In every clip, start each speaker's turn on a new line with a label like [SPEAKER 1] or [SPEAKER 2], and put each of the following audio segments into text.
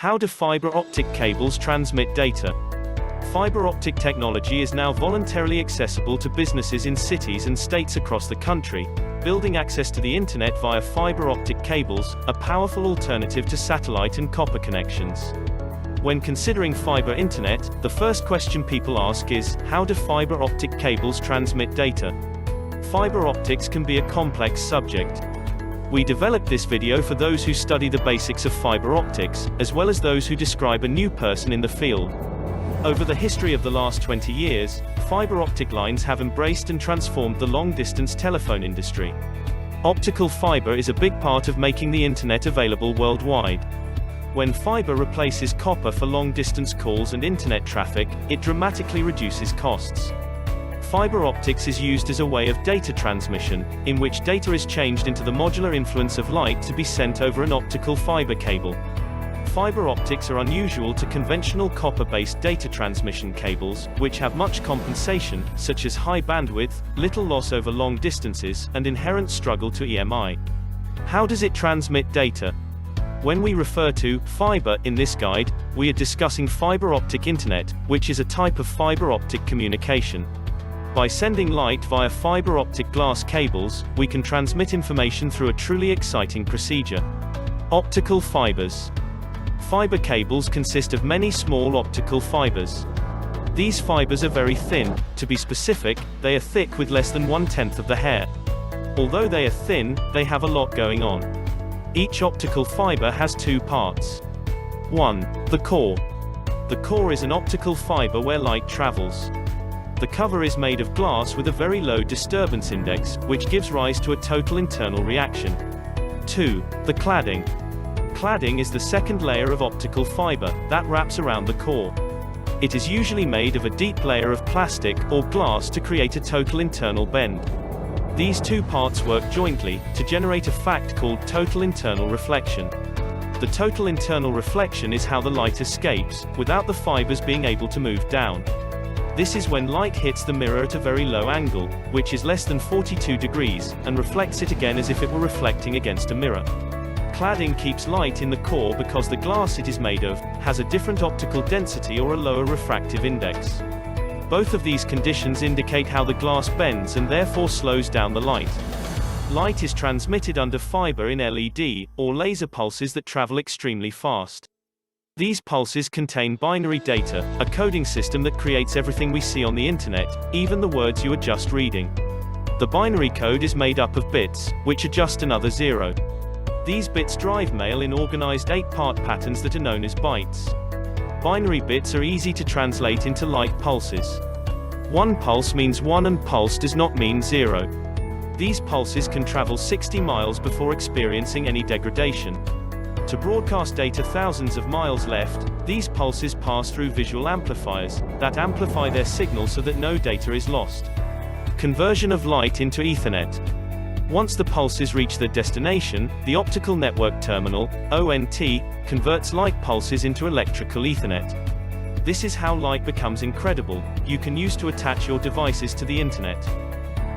[SPEAKER 1] How do fiber optic cables transmit data? Fiber optic technology is now voluntarily accessible to businesses in cities and states across the country, building access to the internet via fiber optic cables, a powerful alternative to satellite and copper connections. When considering fiber internet, the first question people ask is, how do fiber optic cables transmit data? Fiber optics can be a complex subject. We developed this video for those who study the basics of fiber optics, as well as those who describe a new person in the field. Over the history of the last 20 years, fiber optic lines have embraced and transformed the long-distance telephone industry. Optical fiber is a big part of making the internet available worldwide. When fiber replaces copper for long-distance calls and internet traffic, it dramatically reduces costs. Fiber optics is used as a way of data transmission, in which data is changed into the modular influence of light to be sent over an optical fiber cable. Fiber optics are unusual to conventional copper-based data transmission cables, which have much compensation, such as high bandwidth, little loss over long distances, and inherent struggle to EMI. How does it transmit data? When we refer to fiber in this guide, we are discussing fiber optic internet, which is a type of fiber optic communication. By sending light via fiber optic glass cables, we can transmit information through a truly exciting procedure. Optical fibers. Fiber cables consist of many small optical fibers. These fibers are very thin. To be specific, they are thick with less than 1/10 of the hair. Although they are thin, they have a lot going on. Each optical fiber has two parts. 1. The core. The core is an optical fiber where light travels. The cover is made of glass with a very low disturbance index, which gives rise to a total internal reaction. 2. The cladding. Cladding is the second layer of optical fiber that wraps around the core. It is usually made of a deep layer of plastic or glass to create a total internal bend. These two parts work jointly to generate a fact called total internal reflection. The total internal reflection is how the light escapes, without the fibers being able to move down. This is when light hits the mirror at a very low angle, which is less than 42 degrees, and reflects it again as if it were reflecting against a mirror. Cladding keeps light in the core because the glass it is made of has a different optical density or a lower refractive index. Both of these conditions indicate how the glass bends and therefore slows down the light. Light is transmitted under fiber in LED, or laser pulses that travel extremely fast. These pulses contain binary data, a coding system that creates everything we see on the internet, even the words you are just reading. The binary code is made up of bits, which are just another 0. These bits drive mail in organized 8-part patterns that are known as bytes. Binary bits are easy to translate into light pulses. One pulse means 1 and pulse does not mean 0. These pulses can travel 60 miles before experiencing any degradation. To broadcast data thousands of miles left, these pulses pass through visual amplifiers that amplify their signal so that no data is lost. Conversion of light into Ethernet. Once the pulses reach their destination, the optical network terminal, ONT, converts light pulses into electrical Ethernet. This is how light becomes incredible. You can use to attach your devices to the internet.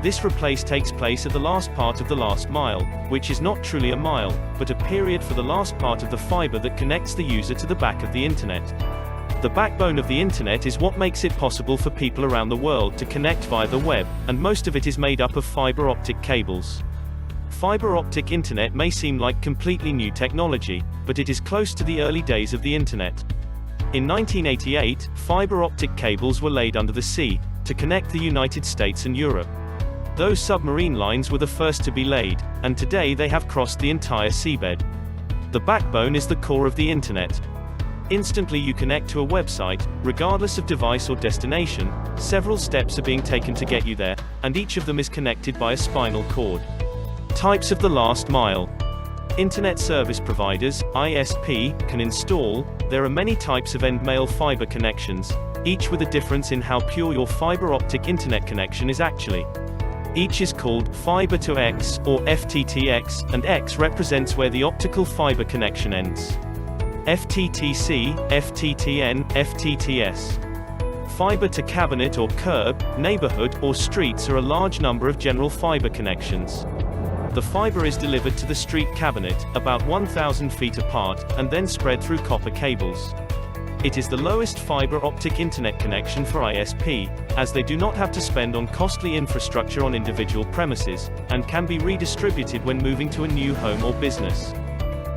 [SPEAKER 1] This replace takes place at the last part of the last mile, which is not truly a mile, but a period for the last part of the fiber that connects the user to the back of the internet. The backbone of the internet is what makes it possible for people around the world to connect via the web, and most of it is made up of fiber optic cables. Fiber optic internet may seem like completely new technology, but it is close to the early days of the internet. In 1988, fiber optic cables were laid under the sea to connect the United States and Europe. Those submarine lines were the first to be laid, and today they have crossed the entire seabed. The backbone is the core of the internet. Instantly you connect to a website, regardless of device or destination. Several steps are being taken to get you there, and each of them is connected by a spinal cord. Types of the last mile. Internet service providers, ISP, can install. There are many types of end-mail fiber connections, each with a difference in how pure your fiber optic internet connection is actually. Each is called Fiber to X, or FTTX, and X represents where the optical fiber connection ends. FTTC, FTTN, FTTS. Fiber to cabinet or curb, neighborhood, or streets are a large number of general fiber connections. The fiber is delivered to the street cabinet, about 1,000 feet apart, and then spread through copper cables. It is the lowest fiber optic internet connection for ISP, as they do not have to spend on costly infrastructure on individual premises, and can be redistributed when moving to a new home or business.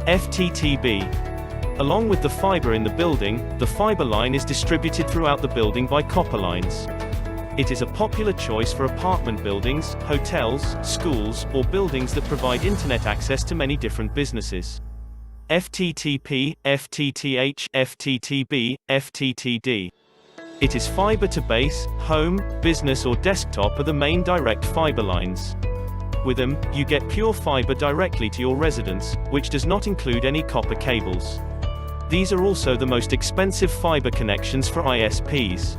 [SPEAKER 1] FTTB. Along with the fiber in the building, the fiber line is distributed throughout the building by copper lines. It is a popular choice for apartment buildings, hotels, schools, or buildings that provide internet access to many different businesses. FTTP, FTTH, FTTB, FTTD. It is fiber to base, home, business or desktop are the main direct fiber lines. With them, you get pure fiber directly to your residence, which does not include any copper cables. These are also the most expensive fiber connections for ISPs.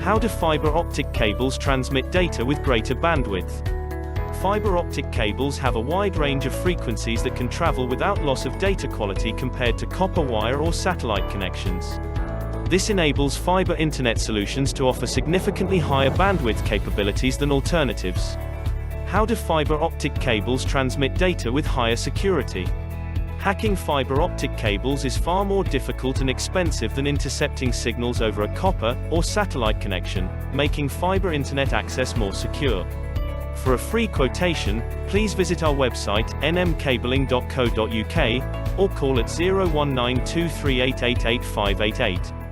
[SPEAKER 1] How do fiber optic cables transmit data with greater bandwidth? Fiber optic cables have a wide range of frequencies that can travel without loss of data quality compared to copper wire or satellite connections. This enables fiber internet solutions to offer significantly higher bandwidth capabilities than alternatives. How do fiber optic cables transmit data with higher security? Hacking fiber optic cables is far more difficult and expensive than intercepting signals over a copper or satellite connection, making fiber internet access more secure. For a free quotation, please visit our website, nmcabling.co.uk, or call at 01923888588.